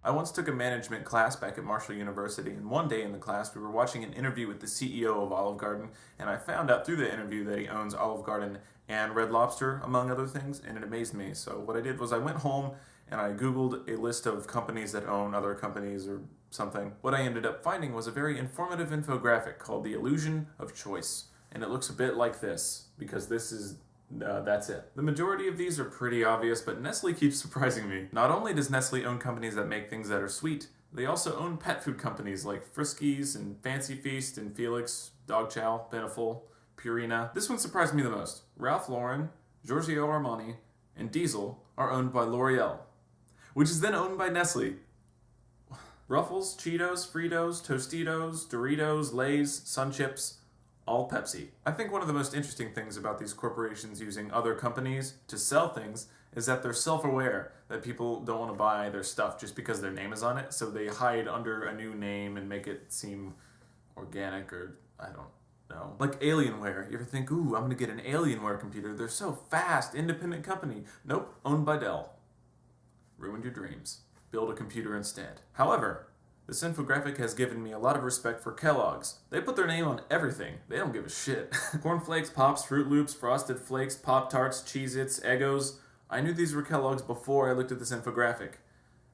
I once took a management class back at Marshall University, and one day in the class we were watching an interview with the CEO of Olive Garden, and I found out through the interview that he owns Olive Garden and Red Lobster, among other things, and it amazed me. So what I did was I went home and I Googled a list of companies that own other companies or something. What I ended up finding was a very informative infographic called The Illusion of Choice, and it looks a bit like this, because this is that's it. The majority of these are pretty obvious, but Nestle keeps surprising me. Not only does Nestle own companies that make things that are sweet, they also own pet food companies like Friskies and Fancy Feast and Felix, Dog Chow, Beneful, Purina. This one surprised me the most. Ralph Lauren, Giorgio Armani, and Diesel are owned by L'Oreal, which is then owned by Nestle. Ruffles, Cheetos, Fritos, Tostitos, Doritos, Lay's, Sun Chips, all Pepsi. I think one of the most interesting things about these corporations using other companies to sell things is that they're self-aware that people don't want to buy their stuff just because their name is on it, so they hide under a new name and make it seem organic, or I don't know. Like Alienware. You ever think, ooh, I'm gonna get an Alienware computer, they're so fast, independent company. Nope, owned by Dell. Ruined your dreams. Build a computer instead. However, this infographic has given me a lot of respect for Kellogg's. They put their name on everything. They don't give a shit. Cornflakes, Pops, Fruit Loops, Frosted Flakes, Pop-Tarts, Cheez-Its, Eggos. I knew these were Kellogg's before I looked at this infographic.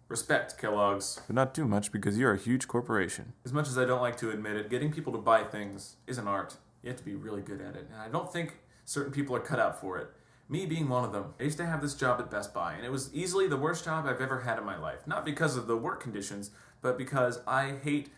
Respect, Kellogg's. But not too much, because you're a huge corporation. As much as I don't like to admit it, getting people to buy things is an art. You have to be really good at it, and I don't think certain people are cut out for it. Me being one of them. I used to have this job at Best Buy, and it was easily the worst job I've ever had in my life. Not because of the work conditions, but because I hate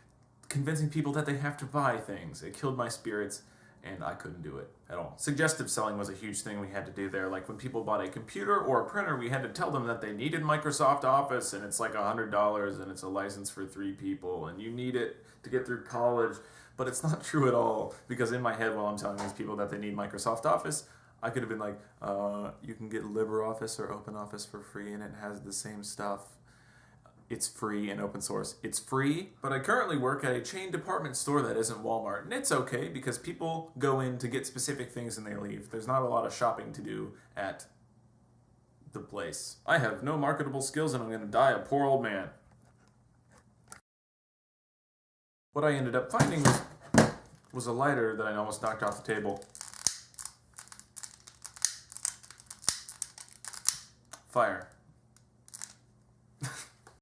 convincing people that they have to buy things. It killed my spirits, and I couldn't do it at all. Suggestive selling was a huge thing we had to do there. Like when people bought a computer or a printer, we had to tell them that they needed Microsoft Office, and it's like $100, and it's a license for 3 people, and you need it to get through college. But it's not true at all, because in my head, while I'm telling these people that they need Microsoft Office, I could have been like, you can get LibreOffice or OpenOffice for free, and it has the same stuff. It's free and open source. It's free, but I currently work at a chain department store that isn't Walmart, and it's okay because people go in to get specific things and they leave. There's not a lot of shopping to do at the place. I have no marketable skills and I'm gonna die a poor old man. What I ended up finding was a lighter that I almost knocked off the table. Fire.